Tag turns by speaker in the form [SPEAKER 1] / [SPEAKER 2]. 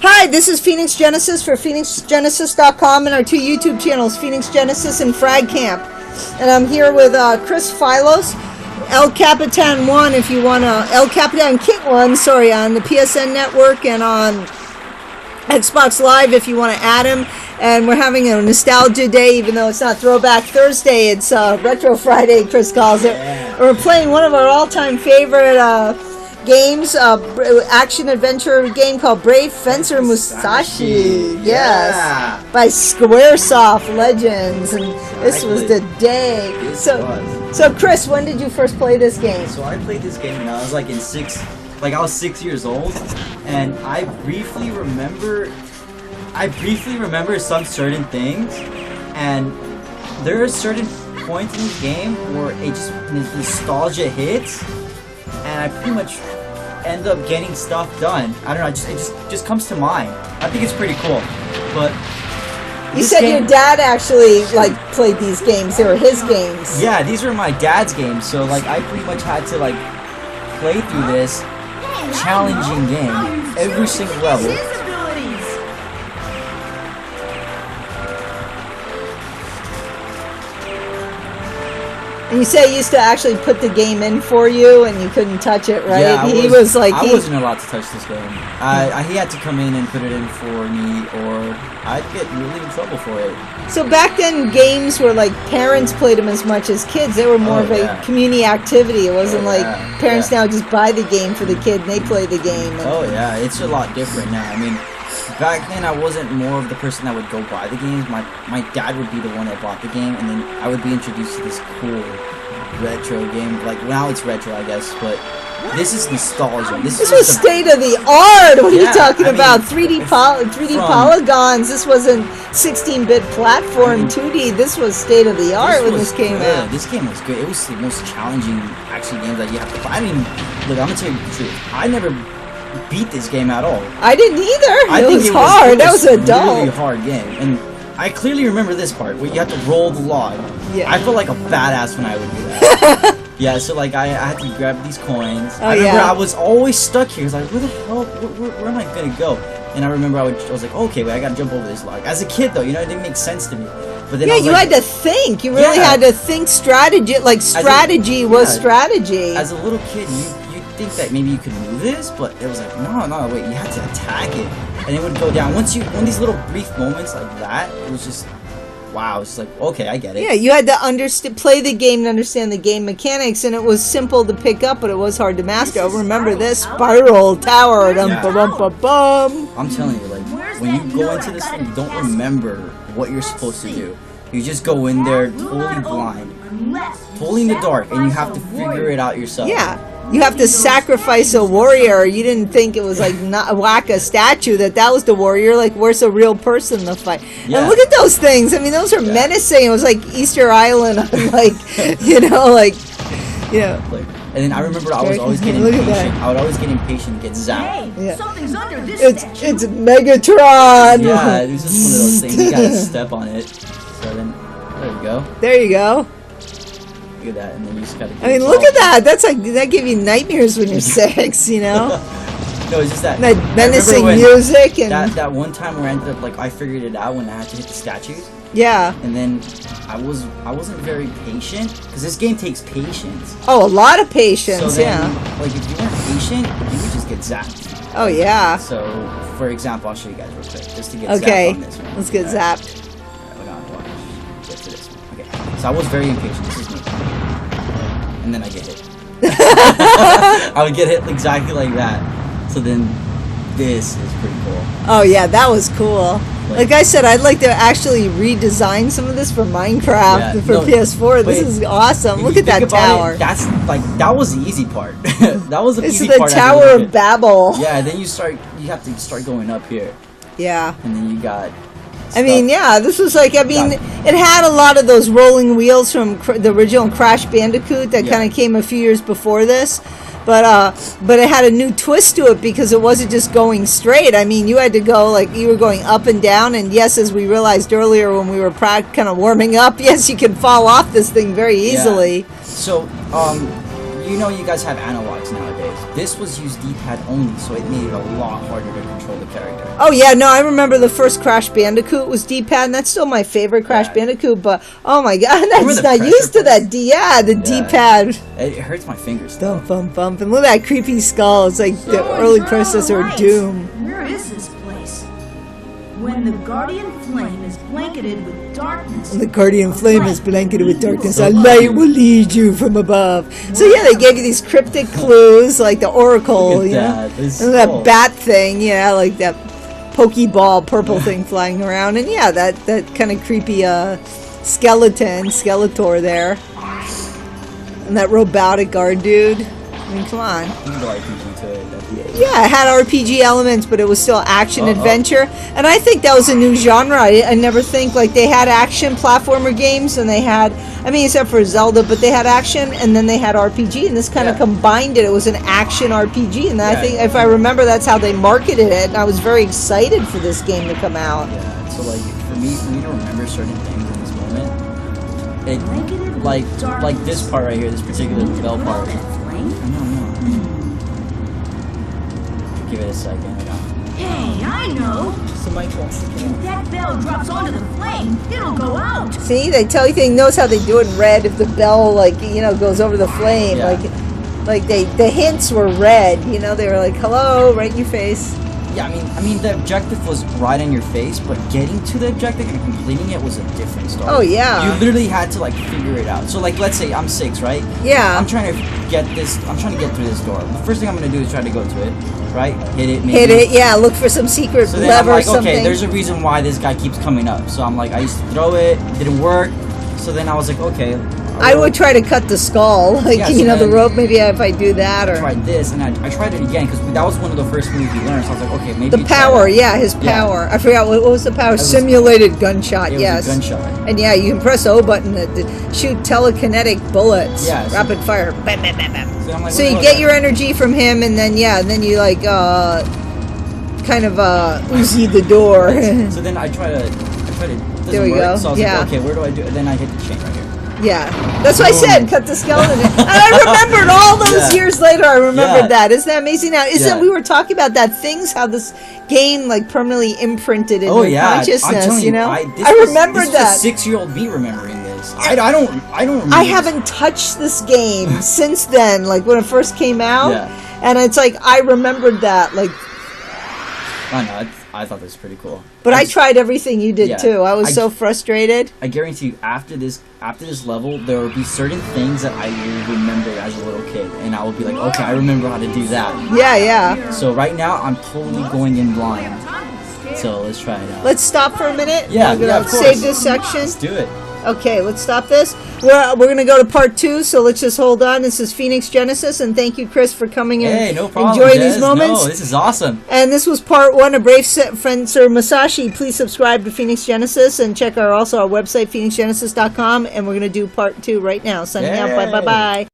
[SPEAKER 1] Hi, this is Phoenix Genesis for PhoenixGenesis.com and our two YouTube channels, Phoenix Genesis and Frag Camp. And I'm here with Chris Philos, El Capitan 1 if you want to, El Capitan Kit 1, sorry, on the PSN network and on Xbox Live if you want to add him. And we're having a nostalgia day, even though it's not Throwback Thursday, it's Retro Friday, Chris calls it. Yeah. We're playing one of our all-time favorite games, action-adventure game called Brave Fencer Musashi. Yes. By Squaresoft Legends. And this was the day. So Chris, when did you first play this game?
[SPEAKER 2] So I played this game when I was like I was 6 years old, and I briefly remember some certain things, and there are certain points in this game where it just nostalgia hits, and I pretty much end up getting stuff done. I don't know, it just comes to mind. I think it's pretty cool. But
[SPEAKER 1] you said your dad actually played these games. They were his games.
[SPEAKER 2] Yeah, these were my dad's games. So I pretty much had to play through this challenging game every single level.
[SPEAKER 1] And you say he used to actually put the game in for you, and you couldn't touch it, right?
[SPEAKER 2] Yeah,
[SPEAKER 1] I
[SPEAKER 2] wasn't allowed to touch this game. He had to come in and put it in for me, or I'd get really in trouble for it.
[SPEAKER 1] So back then, games were parents played them as much as kids. They were more of a community activity. It wasn't parents now just buy the game for the kid and they play the game.
[SPEAKER 2] And it's a lot different now. I mean, back then I wasn't more of the person that would go buy the games. My dad would be the one that bought the game, and then I would be introduced to this cool retro game. Now it's retro, I guess, but this is nostalgia. This was
[SPEAKER 1] state of the art. What are you talking about? 3D polygons. This wasn't 16-bit platform 2D. This was state of the art when this came out.
[SPEAKER 2] This game was good. It was the most challenging action game that you have to play. I mean, look, I'm gonna tell you the truth. I never beat this game at all.
[SPEAKER 1] I didn't either. It was hard. That was adult.
[SPEAKER 2] Really hard game, and I clearly remember this part where you have to roll the log. Yeah. I felt like a badass when I would do that. Yeah, so I had to grab these coins. I remember I was always stuck here. I was like, where the hell? Where am I gonna go? And I remember I was like, okay, wait, I gotta jump over this log. As a kid, though, it didn't make sense to me. But then
[SPEAKER 1] you had to think. You really had to think strategy. Strategy was strategy.
[SPEAKER 2] As a little kid, you think that maybe you could move this, but it was no, wait, you had to attack it, and it would go down. When these little brief moments like that, it was just, wow, it's okay, I get it.
[SPEAKER 1] Yeah, you had to play the game and understand the game mechanics, and it was simple to pick up, but it was hard to master. I remember this spiral tower, bum.
[SPEAKER 2] I'm telling you, when you go into this thing, you don't remember what you're supposed to do. You just go in there totally blind, totally in the dark, and you have to figure it out yourself.
[SPEAKER 1] Yeah. You have to sacrifice a warrior. You didn't think it was not whack a statue, that was the warrior. Where's a real person to fight? Yeah. And look at those things. I mean, those are menacing. It was like Easter Island,
[SPEAKER 2] And then I remember I was always getting impatient. I would always get impatient to get zapped.
[SPEAKER 3] Hey, something's under this
[SPEAKER 1] it's Megatron.
[SPEAKER 2] Yeah, it was just one of those things. You gotta step on it. So then, there you go.
[SPEAKER 1] There you go.
[SPEAKER 2] Look at that, and then you just gotta.
[SPEAKER 1] I mean, look at that. That's that gave you nightmares when you're 6.
[SPEAKER 2] No, it's just that
[SPEAKER 1] menacing music and
[SPEAKER 2] that one time where I ended up I figured it out when I had to hit the statues.
[SPEAKER 1] Yeah.
[SPEAKER 2] And then I wasn't very patient because this game takes patience.
[SPEAKER 1] Oh, a lot of patience.
[SPEAKER 2] So then, if you weren't patient, you would just get zapped.
[SPEAKER 1] Oh yeah.
[SPEAKER 2] So, for example, I'll show you guys real quick just to get zapped on this one.
[SPEAKER 1] Let's get zapped.
[SPEAKER 2] Get to this one. Okay. So I was very impatient. This is me. And then I get hit. I would get hit exactly like that. So then this is pretty cool.
[SPEAKER 1] Oh yeah, that was cool. Like I said, I'd like to actually redesign some of this for Minecraft for PS4. This is awesome. Look at that tower.
[SPEAKER 2] That's that was the easy part. That was the easy part.
[SPEAKER 1] It's the Tower of Babel.
[SPEAKER 2] Yeah, then you have to start going up here.
[SPEAKER 1] Yeah.
[SPEAKER 2] And then you got
[SPEAKER 1] I mean, yeah, this was it had a lot of those rolling wheels from the original Crash Bandicoot that kind of came a few years before this. But it had a new twist to it because it wasn't just going straight. I mean, you had to go, you were going up and down. And yes, as we realized earlier when we were kind of warming up, yes, you can fall off this thing very easily.
[SPEAKER 2] So, you guys have analogs nowadays. this was used D-pad only, so it made it a lot harder to control the character.
[SPEAKER 1] Oh yeah, no, I remember the first Crash Bandicoot was D-pad, and that's still my favorite Crash Bandicoot. But oh my god, that's not used to that. D-pad.
[SPEAKER 2] It hurts my fingers.
[SPEAKER 1] Thump, thump, thump, and look at that creepy skull. It's like the early predecessor of Doom.
[SPEAKER 3] Where is this place? When the Guardian Flame is blanketed with darkness.
[SPEAKER 1] The Guardian Flame is blanketed with darkness. A light will lead you from above. So yeah, they gave you these cryptic clues, like the Oracle, you know, and that bat thing, yeah, like that Pokeball purple thing flying around, and yeah, that kind of creepy Skeletor there, and that robotic guard dude. I mean, come on. Yeah, it had RPG elements, but it was still action adventure, and I think that was a new genre. I never think, like, they had action platformer games, and they had, I mean, except for Zelda, but they had action, and then they had RPG, and this kind of combined it. It was an action RPG, and I think, if I remember, that's how they marketed it, and I was very excited for this game to come out.
[SPEAKER 2] Yeah, so, like, for me to remember certain things in this moment, it, like this part right here, this particular bell part. Give it a second.
[SPEAKER 3] Hey, I know.
[SPEAKER 1] So Michael.
[SPEAKER 3] If that bell drops onto the flame, it'll go out.
[SPEAKER 1] See, they tell you thing knows how they do it in red. If the bell, like, you know, goes over the flame, like the hints were red. You know, they were like, "Hello," right in your face.
[SPEAKER 2] Yeah, I mean, the objective was right in your face, but getting to the objective and completing it was a different story.
[SPEAKER 1] Oh yeah.
[SPEAKER 2] You literally had to like figure it out. So like, let's say I'm 6, right?
[SPEAKER 1] Yeah.
[SPEAKER 2] I'm trying to get through this door. The first thing I'm gonna do is try to go to it, right? Hit it. Maybe.
[SPEAKER 1] Hit it. Yeah. Look for some secret
[SPEAKER 2] so then
[SPEAKER 1] lever
[SPEAKER 2] I'm like,
[SPEAKER 1] or something.
[SPEAKER 2] Okay, there's a reason why this guy keeps coming up. So I'm like, I used to throw it, didn't work. So then I was like, okay.
[SPEAKER 1] I would try to cut the skull, like,
[SPEAKER 2] so
[SPEAKER 1] you know, the rope. Maybe if I do that, or
[SPEAKER 2] I tried this, and I tried it again because that was one of the first moves we learned. So I was like, okay, maybe
[SPEAKER 1] the power, his power. I forgot what was the power. Simulated gunshot. Yes,
[SPEAKER 2] a gunshot.
[SPEAKER 1] And yeah, you can press O button to shoot telekinetic bullets.
[SPEAKER 2] Yeah,
[SPEAKER 1] rapid fire. Bam, bam, bam, bam.
[SPEAKER 2] Like,
[SPEAKER 1] so you get your energy from him, and then you like kind of Uzi the door.
[SPEAKER 2] So then I try to.
[SPEAKER 1] There we go.
[SPEAKER 2] So I was like, okay, where do I do? And then I hit the chain right here.
[SPEAKER 1] Yeah, that's what I said. Cut the skeleton. And I remembered all those years later. I remembered that. Isn't that amazing? Now, we were talking about that things, how this game like permanently imprinted in your consciousness. You know, I remembered that.
[SPEAKER 2] A 6-year-old me remembering this. I don't remember.
[SPEAKER 1] I haven't touched this game since then. Like when it first came out, and it's like I remembered that. Like,
[SPEAKER 2] I know. I thought this was pretty cool.
[SPEAKER 1] But I tried everything you did too. I was so frustrated.
[SPEAKER 2] I guarantee you, after this level, there will be certain things that I will remember as a little kid, and I will be like, okay, I remember how to do that.
[SPEAKER 1] Yeah, yeah.
[SPEAKER 2] So right now, I'm totally going in blind. So let's try it out.
[SPEAKER 1] Let's stop for a minute.
[SPEAKER 2] Yeah, of course.
[SPEAKER 1] Save this section.
[SPEAKER 2] Let's do it.
[SPEAKER 1] Okay, let's stop this. We're going to go to part 2, so let's just hold on. This is Phoenix Genesis, and thank you, Chris, for coming and enjoying these moments.
[SPEAKER 2] No, this is awesome.
[SPEAKER 1] And this was part 1 of Brave Fencer Musashi. Please subscribe to Phoenix Genesis and check our website, phoenixgenesis.com, and we're going to do part 2 right now. Signing out. Bye-bye-bye.